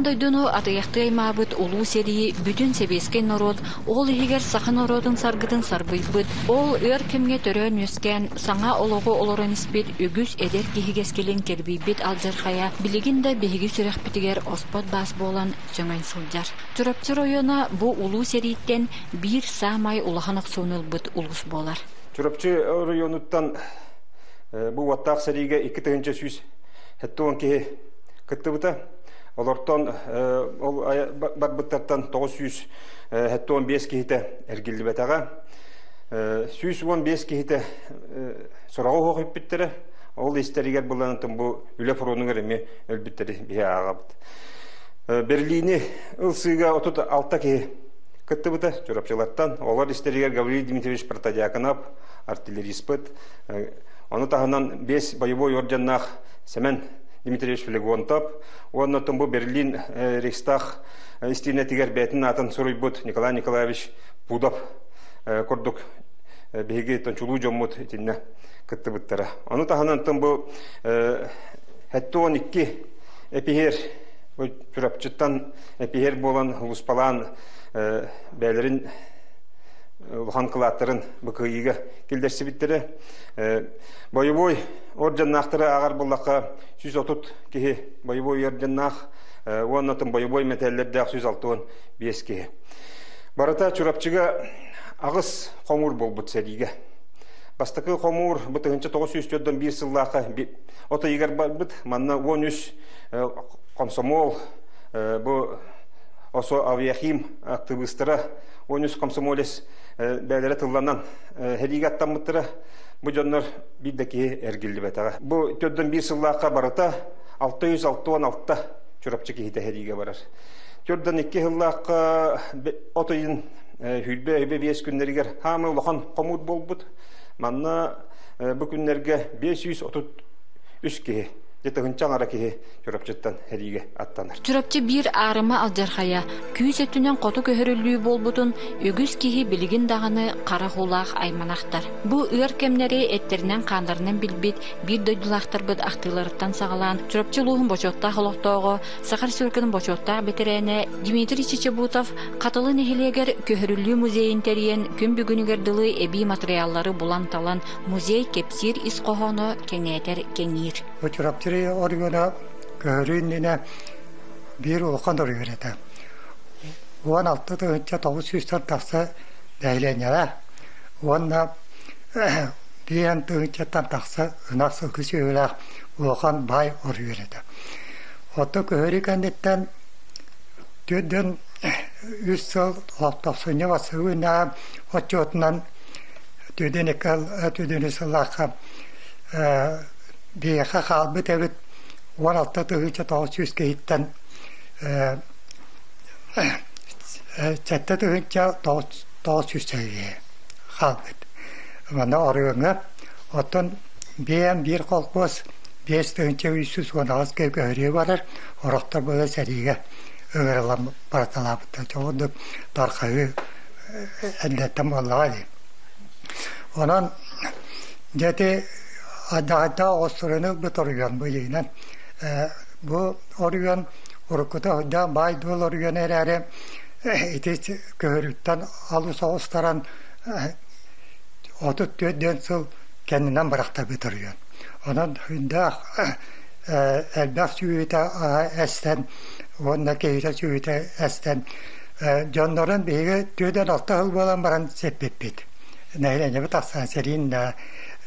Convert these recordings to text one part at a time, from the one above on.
дойдуну атыяхты аймабыт улуу серии бүтүн себескен народ, ол егер сахан народын саргытын сарбыйбыт, ол өр кемге төрөн өскен саңа олого олорон испит үгүс эдер кихигескелин кербийбит алжархая, билигин да беги сүрәхпитигер оспот бас болан сөңөн сылжар. Чурапчы района бу улуу серииттен бир самай улаханак сонылбыт улус болар. Чурапчы районуттан бу ваттак сериге 2 тыгынча сүз хеттуон ки кыттыбыта. Олортон ол барбыттартан 900 хеттуон 5 кихите эргилдибетага. Сүз 15 кихите сорагы хокуп биттери. Ол истеригер буланытын бу үле фронуңер эми өлбүттери бия агабыт. Берлини ылсыга 36 ки кыттыбыта чурапчылаттан. Олар истеригер Гаврилий Дмитриевич Протодиаконов, артиллериспыт. Оны тағынан 5 боевой орденнах Семен Дмитриевич Флегонтов. Оннотын бу Берлин Рейхстаг истине тигер бәтін атын Суруйбут Николай Николаевич Пудов кордук беге тончулу жоммут итинне кыттыбыттара. Оны тағынан тын бу хәтті 12 эпихер чурапчыттан эпихер болан улуспалан бәлерин улхан кылаттырын быкыйыга келдерси биттері. Боевой орденнақтыры ағар боллаққа 130 кеге боевой орденнақ, оннатын боевой металлерді 165 кеге. Барыта чурапчыға ағыз қомур бол бұт сәдейге. Бастықы қомур бұтығынша 901 сыллаққа ота егер бұт, манна 13 комсомол, бұ осо авиахим активистыра 13 комсомолес бәлері тылланан хәригаттан мұттыра бұ жонлар биддеки әргілді бәтаға. Бұ 4-1 сыллаққа барыта 666 чурапчы кейті хәриге барар. 4-2 сыллаққа отойын хүлбе 5 күннергер хамы ұлақан қомуд бол бұд. Манна бұ күннерге 533 кейі. Жетігінчан ара кейі чурапчыттан хәриге аттанар. Чурапчы бир арыма алжархая, күйіс өттінен қоту көхірілі бол бұтын, өгіз кейі білігін дағаны қара хулақ айманақтар. Бұ өр кемнері әттерінен қандарынан білбет, бір дөйділақтар бұд ақтыларыттан сағалан, чурапчы луғын бочоттақ олықтауғы, сақар сөркінің бочоттақ бетерәне, Дмитрий Чечебутов қатылы нехелегер көхірілі музейін тәріен күн бүгінігерділі әбі материаллары бұлан талан музей кепсир исқоғаны кеңетер кеңир. Оргона көрініне бір ұлқан ұры береді. 16 тұғынша 900 тақсы бәйленері. Онына бейін тұғыншаттан тақсы ұнақсы күсі өліқ ұлқан бай ұры береді. Оты көрі кәндеттен төдін 3 сыл 90 басы өйна отчетынан төдін сылаққа бейіға қалбыт әбіт 16 тұғынша 900 кейттен 7 тұғынша 900 сөйге қалбыт. Мана орығыңа оттын бейін бір қолқос 5 тұғынша 316 кейгі өрі барыр, орықтар бұлы сәриге өңірілім бараталабытта. Жоғынды дарқауы әндеттім болаға дейм. Онан жәте Адағада осырыны бұт орыған бұл ейінен. Бұл орыған ұрықыта ұда бай дұл орыған әрі етес көріттен алу соғыстаран 34 сыл кәнінен бірақта бұт орыған. Онан ұда әлбәқ сүйеті әстен, онына кейті сүйеті әстен. Жонларын бейгі 4-6 ғыл болан баран сеппет бет. Нәйлене бұт ақсан серин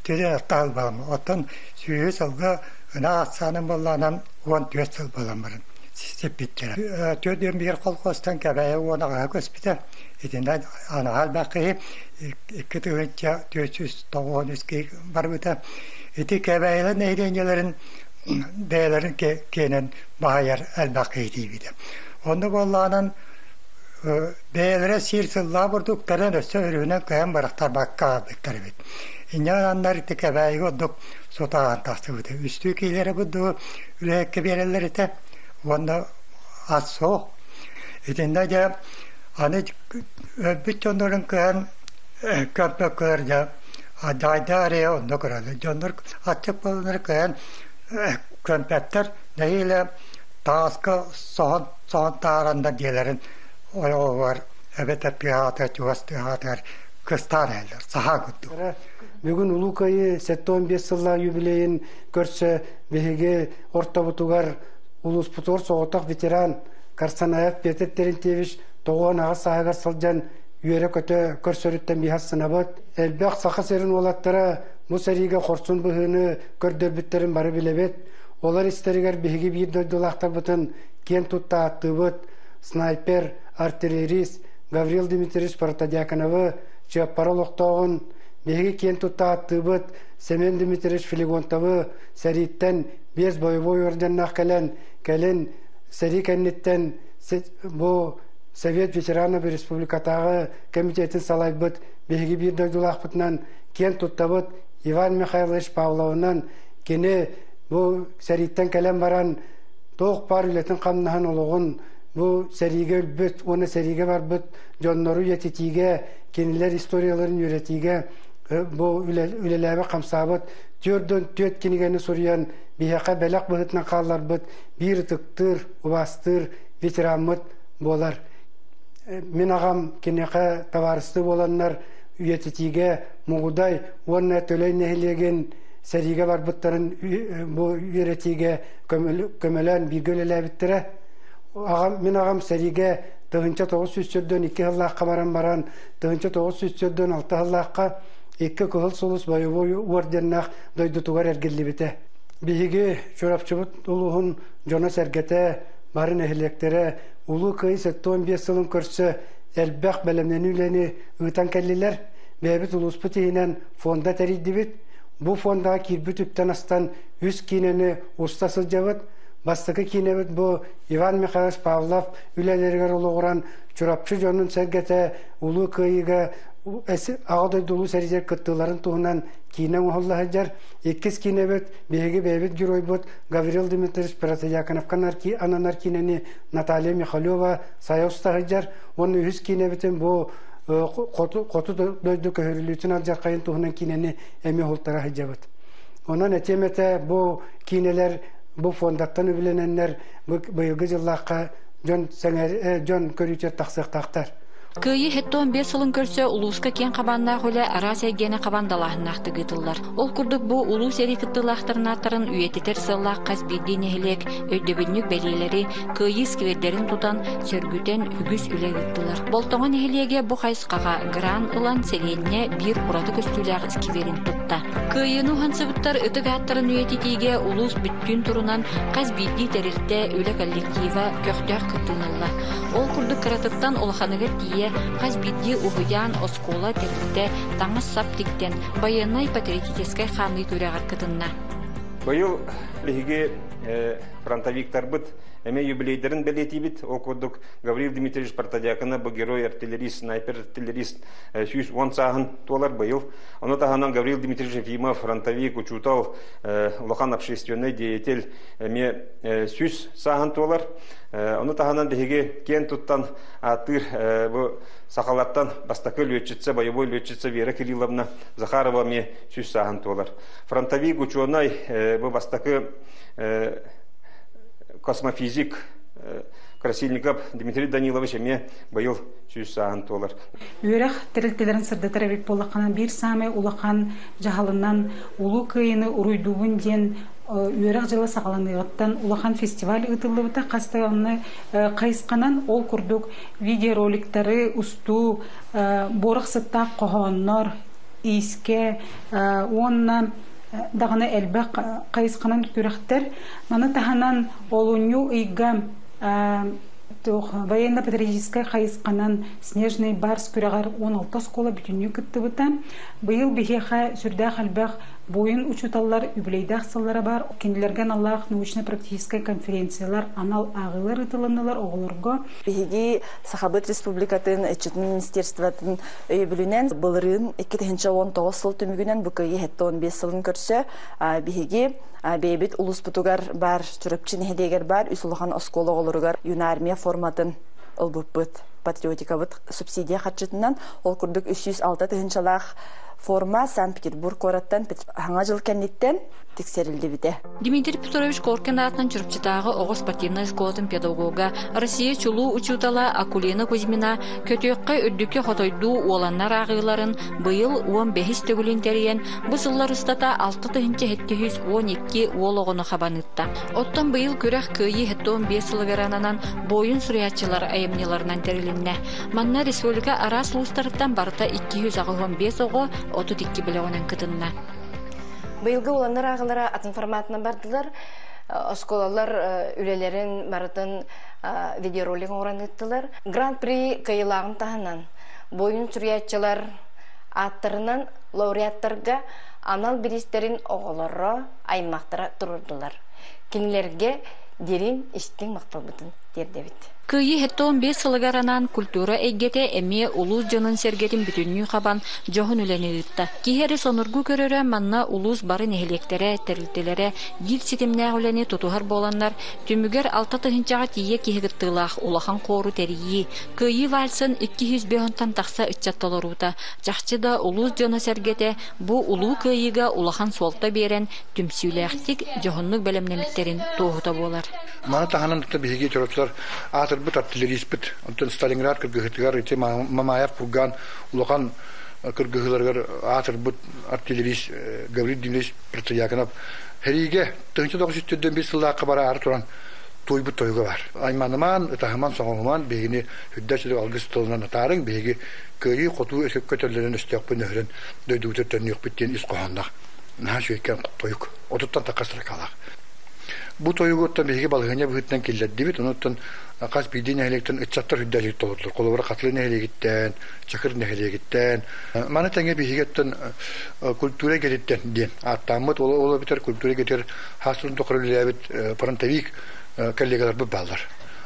Төден аттағыл балам. Оттан сүйе сылға үна атсаным боланан 14 сыл балам барын. Сеппеттері. Төден бір қолқостан кәбәйі онаға көспеті. Етінден анағал бақы 2 тұғынша 493 бар бұта. Еті кәбәйілі нәйденелерін бәйлерін кенін бағайар әлбақы етейбеді. Онды боланан бәйлері сир сылға бұрдықтарын өсі өрігінен көйен барақтар баққа бектері бет. İnananlar tekabeygi olduk sotağın tahtı budu. Üstü kileri budu, üleke berelleri de onda az soğuk. İçinde de hani bütün kıyan köpekler de adayda araya onda kuralı. Onlar açık bulunur kıyan köpekler neyle Taaska soğan taranda dielerin o var. Evet teatr, çuvas teatr, kıstar eller, saha guttu. Bugün Ulukayı 75 yıllar yübileyin görse bihege orta butugar ulus putor soğutak veteran Karsanayev Petetlerin teviş doğan ağa sahagar salcan üyere kötü körsörütten bihas sınabat. Elbaq saqa serin olatlara bu seriga korsun bıhını kördörbütlerin barı bilebet. Olar isteriger bihege bir doydulaktar butun ken tutta attı but. Sniper, artillerist, Gavril Dimitrievich Partadyakonov'ı Çaparoloqtağın bihege ken tutta attı but. Semen Dimitrievich Filigontav'ı seritten bez boyvoy ordennak kelen seri kennetten bu Sovet Veteranı bir Respublikatağı komitetin salaybıt bihege bir doydulakpıtnan ken tuttabıt Ivan Mikhailovich Pavlov'dan kene bu seritten kelen baran toğ par ületin kamnahan oluğun bu serige ülbüt, ona serige var büt, jonnoru yetitige, keniler historiyaların yöretige, bu ülelebe kamsabıt, türdün tüet kenigeni soruyan, bihaka belak bıhıtna kallar büt, bir tıktır, ubastır, veteranmıt bolar. Min ağam keneka tavarıstı bolanlar, yetitige, muğday, ona töley nehilegen, serige var bütlerin bu yöretige kömelen bir gölele bittire. Min ağam serige tığınca 900'dön 2 hıllaqqa baran, tığınca 900'dön 6 hıllaqqa 2 kıhıl solus bayıvoy ordennaq doydutugar ergilli bite. Bihigi çorapçıbıt uluğun jona sergete, barın ehlektere, ulu kıyı 15 yılın körse elbaq belemneni üleni ıtan kelliler, bebit ulus pütihinen fonda teridibit. Bu fonda kirbütüpten astan 100 kineni ustasıl cavıt, Bastıkı kinevit bu Ivan Mikhailovich Pavlov ülelerger oluğuran çorapçı jonun sergete ulu kıyıga ağday dolu sericer kıttıların tuğunan kine uğulla hacar. İkiz kinevit bihegi bebit giroybut Gavril Dimitrievich Partadyakonov'kan ananar kineni Natalya Mikhailova sayusta hacar. Onun 100 kinevitin bu kotu doydu köhürlütün alcar kayın tuğunan kineni emi hultara hacabıt. Onun etemete bu kineler bu fondattan übilenenler bu yılgı yıllaqqa John körüçer taqsıq taqtar. Kıyı hetton 5 yılın körse uluska ken qabanna hole arasya gene qabandalahnaxtı gıtıllar. Ol kurduk bu ulus eri kıttılaxtırnatарын üyetiter sığlaq qaz bildiğin ehlek öydöbünlük belileri kıyı skverderin tutan sörgüten ügüs üle gıttılar. Boltoğun ehlege bu qaysqağa gran ılan selenine bir uradı köstülağı skverin tutta. Kıyını hansıbıttar ıtık attırın üyetitiğe ulus büttün turunan qaz bildiği terilte öyle kollektiva köxtör kıttınıllar. Ol kurduk kıratıktan olxanıgır diye qaz bildiği uğuyan oskola terilte tаңыз саптиктен баянай патриотическай хамы көрәғар кытынна. Быйыл лиге фронтовиктар быт эме юбилейдерин белетибит окудук Гаврил Дмитриевич Партадякона бу герой артиллерист, снайпер артиллерист 110 сагын толар быйыл. Оны таханан Гаврил Дмитриевич Ефимов фронтовик учутал улахан общественный деятель эме 100 сагын толар. Оны таханан деге кен туттан атыр бу сахалаттан бастакы летчица, боевой летчица Вера Кирилловна Захарова ме 100 сагын толар. Фронтовик ученый бу бастакы космофизик Красильников Дмитрий Данилович эме быйыл 100 сагын толар. Үйрәк тирилтелерин сырдатыр бек болаканан бир самы улахан жаһалыннан улуу кыйыны уруйдуун ден үйрәк жылы сагаланыгыттан улахан фестиваль ытылыбыта кастыганы кайысканан ол курдук видеороликтары усту борык сытта кохоннор иске онна даганы элбак кайысканан күрәхтер маны таханан олуню ыйгам военно-патриотическая кайысканан снежный барс күрәгәр 16 школа бүтүннү кыттыбыта быйыл бихеха сүрдә хәлбәх Бойын учуталлар юбилейдах сыллары бар. Кенделерген Аллах научно-практическая конференциялар, анал ағылар ытылынылар оғылырға. Беги Сахабыт Республикатын, Эчетін министерстватын өйбілінен бұлырын 2019 сыл түмігінен бұқыйы хетті 15 сылын көрсі. Беги бейбіт ұлыс бұтығар бар, түріпчін хедегер бар, үсіліған осколы олырығар юнармия форматын ұлбып бұт. Патриотика бұт субсидия қатшытынан ол күрдік 306 тыхыншалақ форма Санкт-Петербург ораттан хаңа жыл кенниттен тексерилди бите. Дмитрий Петрович Коркин атынан чурпчатагы Огос спортивный школатын педагога Россия чулуу учутала Акулина Кузьмина көтөккө өддүккө хотойду уоланнар агыларын быйыл 15 төгүлүн терген бу сыллар устата 6-712 уологону хабанытта. Оттон быйыл күрәк кыйы 15 сылыгарананан боюн суриятчылар айымныларынан терилинне. Манна республика арас улустарыттан барыта 215 ого 32 билегонен кытынна. Быйылгы уланнар агылара атын форматынан бардылар. Осколалар үлелерин барытын видеоролик оңраныттылар. Гран-при кыйылагын таханан боюн суриятчылар аттарынан лауреаттарга анал биристерин оголорро аймактара турдулар. Кинилерге дерин иштин макталбытын тердебит. Кыйы 15 сылыгаранан культура эйгете эме улус жонун сергетин бүтүннүү хабан жохун үленидитта. Кихери сонургу көрөрө манна улус бары нехилектере, терилтелере, гил ситимнää үлени тутухар боланнар, түмүгер 6-тыгынчага тие кихигыттылах улахан кору терии. Кыйы вальсын 205-тан такса ыччаттолорута. Жакчыда улус жону сергете бу улуу кыйыга улахан солта берен түмсүлэхтик жохуннук белемнемиттерин тоохута болар. Мана таханан биһиги төрөчлөр бут артиллерист бит онтон Сталинград кыргыгытыгар ите Мамаев пуган улахан кыргыгыларга атыр бут артиллерист Гаврил Димлевич Протояканов хериге 1945 жылда кабара артуран тойбу тойга бар. Айманыман тахаман соңоман бегини хүддәчелек алгыс толынан атарын беги кыйы коту өсөк көтөрлөрүн өстөк бөнөрөн дөйдүтөттөн юк биттен ис коханнак. Наш экен тойук. Отуттан такастыра калак. Бу тойуготтан беги балгыня бүтнен килләдди бит, онуттан Акас бидин электен ичаттар хүддәлек толдур. Колобра катлын элегиттен, чакыр нехелегиттен. Мана тәңге бигеттен культура гелеттен ден. Аттамыт ол битер культура гетер хасрын токрылыбит парантавик коллегалар бу балдар.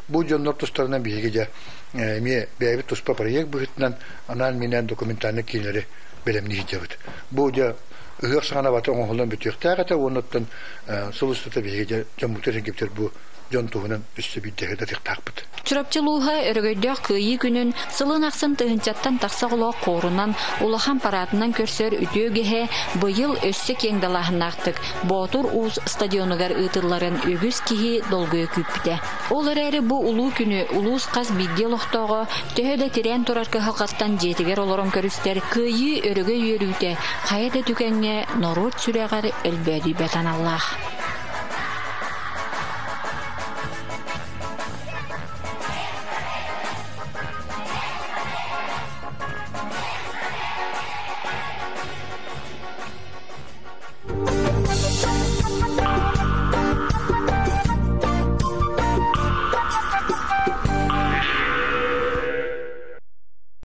Бу жоннор тустарынан бигеже ме бәйбит туспа проект бүтнен анан менен документальный кинелери белемни жебит. Бу жа Ыгырсана баты оңолдан бүтүктәгәтә онуттан сулустата бигеже жомутер гептер бу Жон туһунан үстө биттеге да тактакпыт. Чурапчылууга өргөйдөх кыйы күнүн сылын аксын тыгынчаттан таксаголоо корунан улахан паратынан көрсөр үтөөгеhe быйыл өссө кеңдалахынактык Ботур уз стадионугар ытылларын өгүс кихи долгой күппүтэ. Ол эрери бу улуу күнү улус каз бидделохтого төһөдө тирен тураркы хакаттан жетигер олорон көрүстер кыйы өргөй өрүүтэ кайда түкеңе норот сүрөгөр элбөдү бетан Аллах.